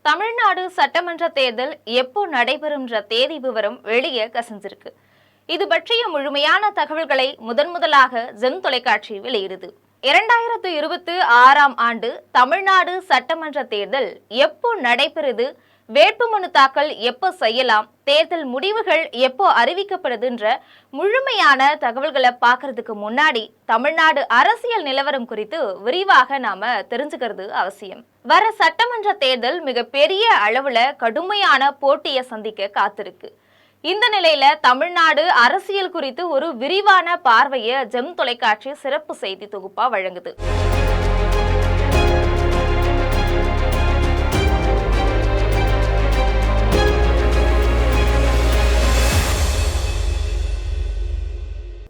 தமிழ்நாடு சட்டமன்ற தேர்தல் எப்போ நடைபெறும்ன்ற தேதி விவரம் வெளியே கசிஞ்சிருக்கு. இது பற்றிய முழுமையான தகவல்களை முதலாக ஜெம் தொலைக்காட்சி வெளியிடுது. 2026ஆம் ஆண்டு தமிழ்நாடு சட்டமன்ற தேர்தல் எப்போ நடைபெறுது, வேட்புமனு தாக்கல் எப்போ செய்யலாம், தேர்தல் முடிவுகள் எப்போ அறிவிக்கப்படுதுன்ற முழுமையான தகவல்களை பார்க்கறதுக்கு முன்னாடி தமிழ்நாடு அரசியல் நிலவரம் குறித்து விரிவாக நாம தெரிஞ்சுக்கிறது அவசியம். வர சட்டமன்ற தேர்தல் மிகப்பெரிய அளவுல கடுமையான போட்டியை சந்திக்க காத்திருக்கு. இந்த நிலையில தமிழ்நாடு அரசியல் குறித்து ஒரு விரிவான பார்வையை ஜெம் தொலைக்காட்சி சிறப்பு செய்தி தொகுப்பா வழங்குது.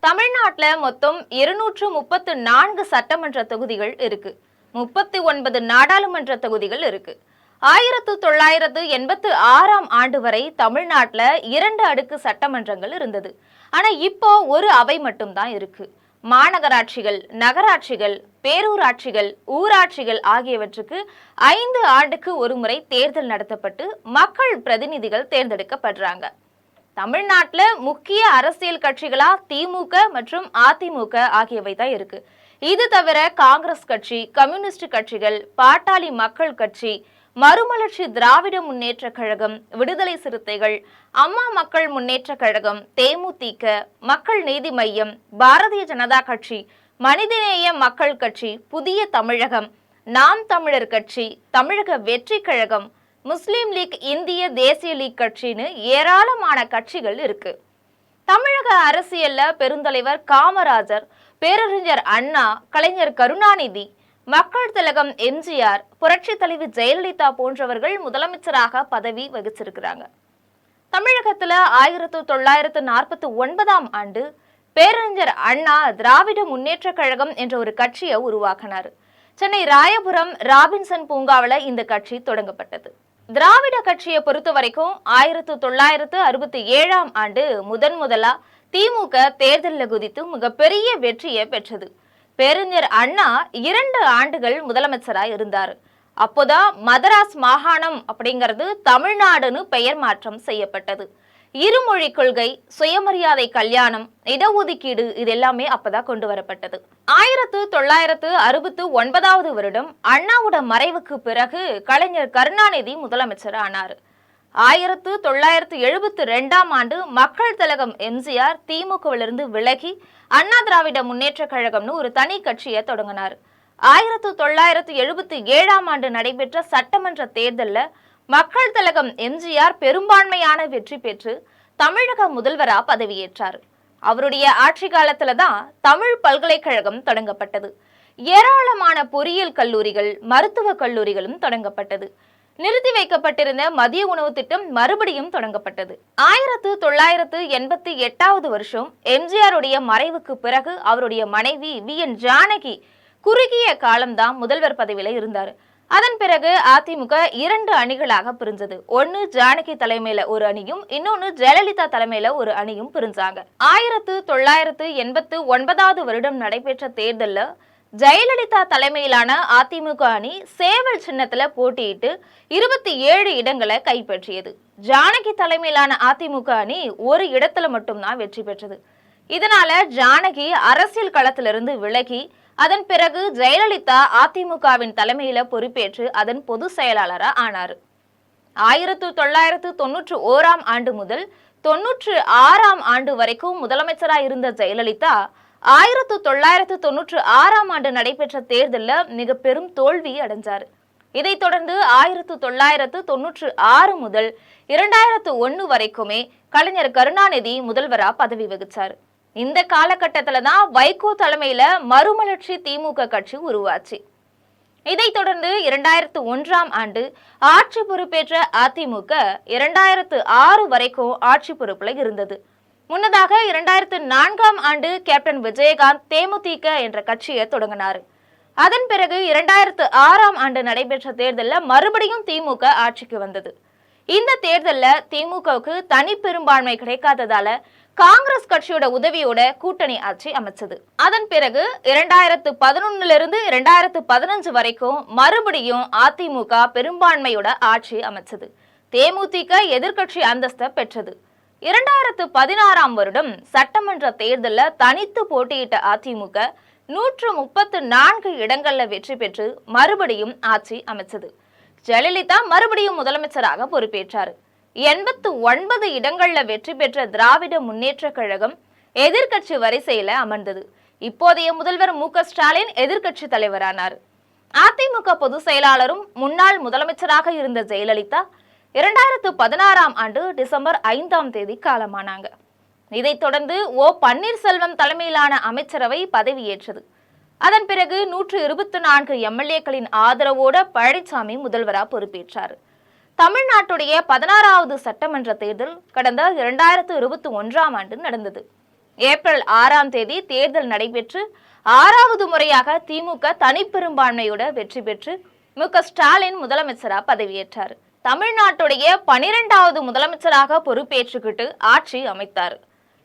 தமிழ்நாட்டுல மொத்தம் 234 சட்டமன்ற தொகுதிகள் இருக்கு. 39 நாடாளுமன்ற தொகுதிகள் இருக்கு. 1986ஆம் ஆண்டு வரை தமிழ்நாட்டுல 2 அடுக்கு சட்டமன்றங்கள் இருந்தது. ஆனா இப்போ ஒரு அவை மட்டும்தான் இருக்கு. மாநகராட்சிகள், நகராட்சிகள், பேரூராட்சிகள், ஊராட்சிகள் ஆகியவற்றுக்கு 5 ஆண்டுக்கு ஒரு முறை தேர்தல் நடத்தப்பட்டு மக்கள் பிரதிநிதிகள் தேர்ந்தெடுக்கப்படுறாங்க. தமிழ்நாட்டுல முக்கிய அரசியல் கட்சிகளா திமுக மற்றும் அதிமுக ஆகியவை தான் இருக்கு. இது தவிர காங்கிரஸ் கட்சி, கம்யூனிஸ்ட் கட்சிகள், பாட்டாளி மக்கள் கட்சி, மறுமலர்ச்சி திராவிட முன்னேற்ற கழகம், விடுதலை சிறுத்தைகள், அம்மா மக்கள் முன்னேற்ற கழகம், தேமுதிக, மக்கள் நீதி மையம், பாரதிய ஜனதா கட்சி, மனிதநேய மக்கள் கட்சி, புதிய தமிழகம், நாம் தமிழர் கட்சி, தமிழக வெற்றி கழகம், முஸ்லிம் லீக், இந்திய தேசிய லீக் கட்சின்னு ஏராளமான கட்சிகள் இருக்கு. தமிழக அரசியல்ல பெருந்தலைவர் காமராஜர், பேரறிஞர் அண்ணா, கலைஞர் கருணாநிதி, மக்கள் திலகம் எம்ஜிஆர், புரட்சி தலைவி ஜெயலலிதா போன்றவர்கள் முதலமைச்சராக பதவி வகிச்சிருக்கிறாங்க. தமிழகத்துல 1949ஆம் ஆண்டு பேரறிஞர் அண்ணா திராவிட முன்னேற்ற கழகம் என்ற ஒரு கட்சியை உருவாக்கினார். சென்னை ராயபுரம் ராபின்சன் பூங்காவில் இந்த கட்சி தொடங்கப்பட்டது. திராவிட கட்சியை பொறுத்த வரைக்கும் 1967ஆம் ஆண்டு முதலா திமுக தேர்தலில் குதித்து மிகப்பெரிய வெற்றியை பெற்றது. பேரறிஞர் அண்ணா 2 ஆண்டுகள் முதலமைச்சராக இருந்தார். அப்போதான் மதராஸ் மாகாணம் அப்படிங்கிறது தமிழ்நாடுன்னு பெயர் மாற்றம் செய்யப்பட்டது. இருமொழி கொள்கை, சுயமரியாதை கல்யாணம், இடஒதுக்கீடு இது எல்லாமே அப்பதான் கொண்டு வரப்பட்டது. 1969 வருடம் அண்ணாவோட மறைவுக்கு பிறகு கலைஞர் கருணாநிதி முதலமைச்சர் ஆனார். 1972ஆம் ஆண்டு மக்கள் திலகம் எம்ஜிஆர் திமுகவிலிருந்து விலகி அண்ணா திராவிட முன்னேற்ற கழகம்னு ஒரு தனி கட்சியை தொடங்கினார். 1977ஆம் ஆண்டு நடைபெற்ற சட்டமன்ற தேர்தலில் மக்கள் திலகம் எம்ஜிஆர் பெரும்பான்மையான வெற்றி பெற்று தமிழக முதல்வரா பதவியேற்றார். அவருடைய ஆட்சி காலத்துல தான் தமிழ் பல்கலைக்கழகம் தொடங்கப்பட்டது. ஏராளமான பொறியியல் கல்லூரிகள், மருத்துவ கல்லூரிகளும் தொடங்கப்பட்டது. நிறுத்தி வைக்கப்பட்டிருந்த மதிய உணவு திட்டம் மறுபடியும் தொடங்கப்பட்டது. 1988வது வருஷம் எம்ஜிஆருடைய மறைவுக்கு பிறகு அவருடைய மனைவி வி.என். ஜானகி குறுகிய காலம்தான் முதல்வர் பதவியில இருந்தார். அதன் பிறகு அதிமுக 2 அணிகளாக பிரிஞ்சது. ஒன்னு ஜானகி தலைமையில ஒரு அணியும், இன்னொன்னு ஜெயலலிதா தலைமையில ஒரு அணியும் பிரிஞ்சாங்க. 1989வது வருடம் நடைபெற்ற தேர்தல்ல ஜெயலலிதா தலைமையிலான அதிமுக அணி சேவல் சின்னத்துல போட்டியிட்டு 27 இடங்களை கைப்பற்றியது. ஜானகி தலைமையிலான அதிமுக அணி ஒரு இடத்துல மட்டும்தான் வெற்றி பெற்றது. இதனால ஜானகி அரசியல் களத்திலிருந்து விலகி அதன் பிறகு ஜெயலலிதா அதிமுகவின் தலைமையில பொறுப்பேற்று அதன் பொதுச் செயலாளராக ஆனார். 1991ஆம் ஆண்டு முதல் 96ஆம் ஆண்டு வரைக்கும் முதலமைச்சராக இருந்த ஜெயலலிதா 1996ஆம் ஆண்டு நடைபெற்ற தேர்தலில் மிக பெரும் தோல்வி அடைஞ்சார். இதைத் தொடர்ந்து 1996 முதல் 2001 வரைக்குமே கலைஞர் கருணாநிதி முதல்வரா பதவி வகிச்சார். இந்த காலகட்டத்துல தான் வைகோ தலைமையில மறுமலர்ச்சி திமுக கட்சி உருவாச்சு. இதைத் தொடர்ந்து 2001ஆம் ஆண்டு ஆட்சி பொறுப்பேற்ற அதிமுக 2006 வரைக்கும் ஆட்சி பொறுப்புல இருந்தது. முன்னதாக 2004ஆம் ஆண்டு கேப்டன் விஜயகாந்த் தேமுதிக என்ற கட்சியை தொடங்கினார். அதன் பிறகு 2006ஆம் ஆண்டு நடைபெற்ற தேர்தலில் மறுபடியும் திமுக ஆட்சிக்கு வந்தது. இந்த தேர்தலில் திமுகவுக்கு தனி பெரும்பான்மை கிடைக்காததால காங்கிரஸ் கட்சியோட உதவியோட கூட்டணி ஆட்சி அமைச்சது. அதன் பிறகு 2011 இருந்து 2015 வரைக்கும் மறுபடியும் அதிமுக பெரும்பான்மையோட ஆட்சி அமைச்சது. தேமுதிக எதிர்க்கட்சி அந்தஸ்தை பெற்றது. 2016 வருடம் சட்டமன்ற தேர்தலில் தனித்து போட்டியிட்ட அதிமுக 134 இடங்கள்ல வெற்றி பெற்று மறுபடியும் ஆட்சி அமைச்சது. ஜெயலலிதா மறுபடியும் முதலமைச்சராக பொறுப்பேற்றார். 89 இடங்கள்ல வெற்றி பெற்ற திராவிட முன்னேற்ற கழகம் எதிர்க்கட்சி வரிசையில அமர்ந்தது. இப்போதைய முதல்வர் மு.க.ஸ்டாலின் எதிர்க்கட்சி தலைவரானார். அதிமுக பொதுச் செயலாளரும் முன்னாள் முதலமைச்சராக இருந்த ஜெயலலிதா 2016 டிசம்பர் 5 காலமானாங்க. இதைத் தொடர்ந்து பன்னீர்செல்வம் தலைமையிலான அமைச்சரவை பதவியேற்றது. அதன் பிறகு 124 எம்எல்ஏக்களின் ஆதரவோட பழனிசாமி முதல்வரா பொறுப்பேற்றார். தமிழ்நாட்டுடைய 16வது சட்டமன்ற தேர்தல் கடந்த 2021 நடந்தது. ஏப்ரல் 6 தேர்தல் நடைபெற்று 6வது முறையாக திமுக தனிப்பெரும்பான்மையோட வெற்றி பெற்று மு.க.ஸ்டாலின் முதலமைச்சரா பதவியேற்றார். தமிழ்நாட்டுடைய 12வது முதலமைச்சராக பொறுப்பேற்றுக்கிட்டு ஆட்சி அமைத்தார்.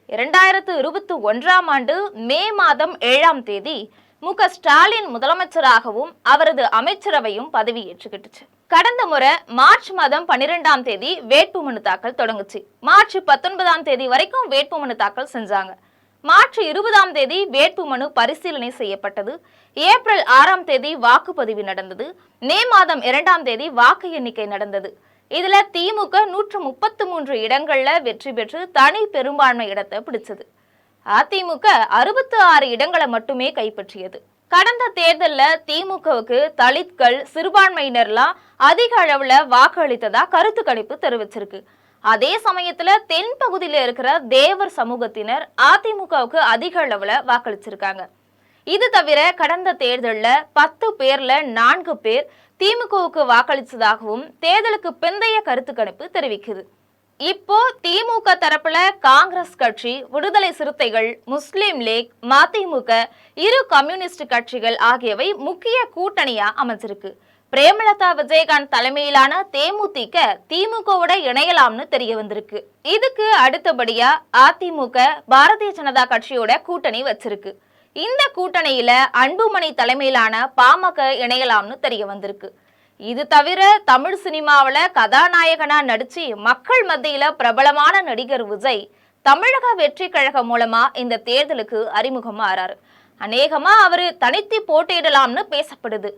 2021 மே மாதம் 7 மு.க.ஸ்டாலின் முதலமைச்சராகவும் அவரது அமைச்சரவையும் பதவியேற்றுக்கிட்டுச்சு. கடந்த முறை மார்ச் மாதம் 12 வேட்புமனு தாக்கல் தொடங்குச்சு. மார்ச் 19 வரைக்கும் வேட்புமனு தாக்கல் செஞ்சாங்க. மார்ச் 20 வேட்புமனு பரிசீலனை செய்யப்பட்டது. ஏப்ரல் 6 வாக்குப்பதிவு நடந்தது. மே மாதம் 2 வாக்கு எண்ணிக்கை நடந்தது. இதுல திமுக 133 இடங்கள்ல வெற்றி பெற்று தனி பெரும்பான்மை இடத்தை பிடிச்சது. அதிமுக 66 இடங்களை மட்டுமே கைப்பற்றியது. கடந்த தேர்தலில் திமுகவுக்கு தலித்கள் சிறுபான்மையினர்லாம் அதிக அளவுல வாக்கு அளித்ததா கருத்து கணிப்பு தெரிவிச்சிருக்கு. அதே சமயத்துல தென் பகுதியில இருக்கிற தேவர் சமூகத்தினர் அதிமுகவுக்கு அதிக அளவுல வாக்களிச்சிருக்காங்க. இது தவிர கடந்த தேர்தலில் 10 பேர்ல 4 பேர் திமுகவுக்கு வாக்களித்ததாகவும் தேர்தலுக்கு பிந்தைய கருத்து கணிப்பு தெரிவிக்குது. இப்போ திமுக தரப்புல காங்கிரஸ் கட்சி, விடுதலை சிறுத்தைகள், முஸ்லிம் லீக், மதிமுக, இரு கம்யூனிஸ்ட் கட்சிகள் ஆகியவை முக்கிய கூட்டணியா அமைஞ்சிருக்கு. பிரேமலதா விஜயகாந்த் தலைமையிலான தேமுதிக திமுகவோட இணையலாம்னு தெரிய வந்திருக்கு. இதுக்கு அடுத்தபடியா அதிமுக பாரதிய ஜனதா கட்சியோட கூட்டணி வச்சிருக்கு. இந்த கூட்டணியில அன்புமணி தலைமையிலான பாமக இணையலாம்னு தெரிய வந்திருக்கு. இது தவிர தமிழ் சினிமாவில கதாநாயகனா நடிச்சு மக்கள் மத்தியில பிரபலமான நடிகர் விஜய் தமிழக வெற்றி கழகம் மூலமா இந்த தேர்தலுக்கு அறிமுகமாறாரு. அநேகமா அவரு தனித்து போட்டியிடலாம்னு பேசப்படுது.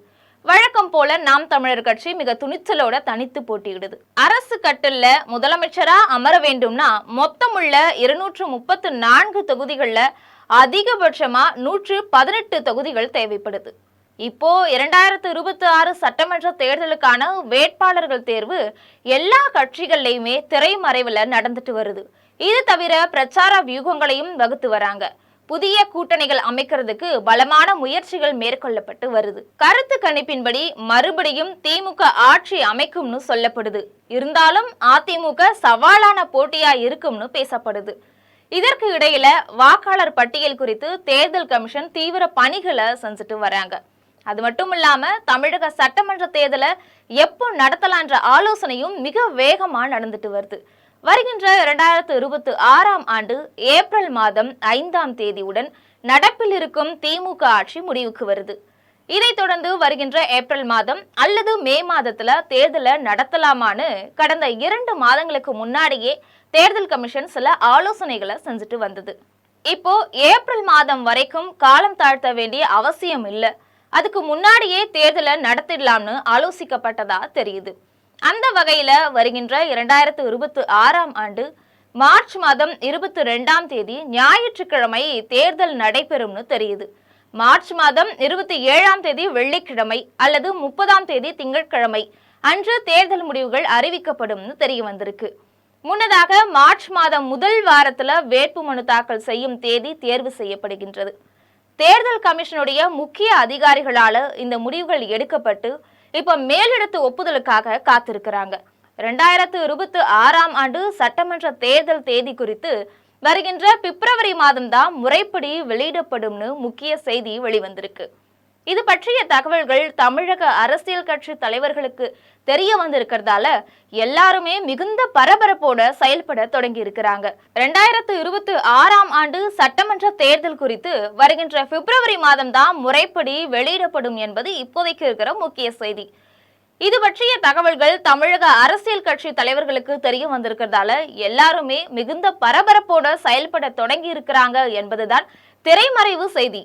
வழக்கம் போல நாம் தமிழர் கட்சி மிக துணிச்சலோட தனித்து போட்டியிடுது. அரசு கட்டில்ல முதலமைச்சரா அமர வேண்டும்னா மொத்தமுள்ள 234 தொகுதிகள்ல அதிகபட்சமா 118 தொகுதிகள் தேவைப்படுது. இப்போ 2026 சட்டமன்ற தேர்தலுக்கான வேட்பாளர்கள் தேர்வு எல்லா கட்சிகள்லயுமே திரைமறைவுல நடந்துட்டு வருது. இது தவிர பிரச்சார வியூகங்களையும் வகுத்து வராங்க. புதிய கூட்டணிகள் அமைக்கிறதுக்கு பலமான முயற்சிகள் மேற்கொள்ளப்பட்டு வருது. கருத்து கணிப்பின்படி மறுபடியும் திமுக ஆட்சி அமைக்கும்னு சொல்லப்படுது. இருந்தாலும் அதிமுக சவாலான போட்டியா இருக்கும்னு பேசப்படுது. இதற்கு இடையில வாக்காளர் பட்டியல் குறித்து தேர்தல் கமிஷன் தீவிர பணிகளை செஞ்சுட்டு வராங்க. அது மட்டும் இல்லாம தமிழக சட்டமன்ற தேர்தலை எப்போ நடத்தலான்ற ஆலோசனையும் மிக வேகமா நடந்துட்டு வருது. வருகின்ற 2026 ஏப்ரல் மாதம் 5 நடப்பில் இருக்கும் திமுக ஆட்சி முடிவுக்கு வருது. இதைத் தொடர்ந்து வருகின்ற ஏப்ரல் மாதம் அல்லது மே மாதத்துல தேர்தலை நடத்தலாமான்னு கடந்த 2 மாதங்களுக்கு முன்னாடியே தேர்தல் கமிஷன் சில ஆலோசனைகளை செஞ்சுட்டு வந்தது. இப்போ ஏப்ரல் மாதம் வரைக்கும் காலம் தாழ்த்த வேண்டிய அவசியம் இல்லை. அதுக்கு முன்னாடியே தேர்தலை நடத்திடலாம்னு ஆலோசிக்கப்பட்டதா தெரியுது. அந்த வகையில வருகின்ற 2026 மார்ச் மாதம் 22 ஞாயிற்றுக்கிழமை தேர்தல் நடைபெறும்னு தெரியுது. மார்ச் மாதம் 27 வெள்ளிக்கிழமை அல்லது 30 திங்கட்கிழமை அன்று தேர்தல் முடிவுகள் அறிவிக்கப்படும்னு தெரிய வந்திருக்கு. முன்னதாக மார்ச் மாதம் முதல் வாரத்துல வேட்புமனு தாக்கல் செய்யும் தேதி தேர்வு செய்யப்படுகின்றது. தேர்தல் கமிஷனுடைய முக்கிய அதிகாரிகளால இந்த முடிவுகள் எடுக்கப்பட்டு இப்ப மேலிடத்து ஒப்புதலுக்காக காத்திருக்கிறாங்க. 2026 சட்டமன்ற தேர்தல் தேதி குறித்து வருகின்ற பிப்ரவரி மாதம் தான் முறைப்படி வெளியிடப்படும்னு முக்கிய செய்தி வெளிவந்திருக்கு. இது பற்றிய தகவல்கள் தமிழக அரசியல் கட்சி தலைவர்களுக்கு தெரிய வந்திருக்கிறதால எல்லாருமே மிகுந்த பரபரப்போட செயல்பட தொடங்கி இருக்கிறாங்க. 2026ஆம் ஆண்டு சட்டமன்ற தேர்தல் குறித்து வருகின்ற பிப்ரவரி மாதம் தான் முறைப்படி வெளியிடப்படும் என்பது இப்போதைக்கு இருக்கிற முக்கிய செய்தி. இது பற்றிய தகவல்கள் தமிழக அரசியல் கட்சி தலைவர்களுக்கு தெரிய வந்திருக்கிறதால எல்லாருமே மிகுந்த பரபரப்போட செயல்பட தொடங்கி இருக்கிறாங்க என்பதுதான் திரைமறைவு செய்தி.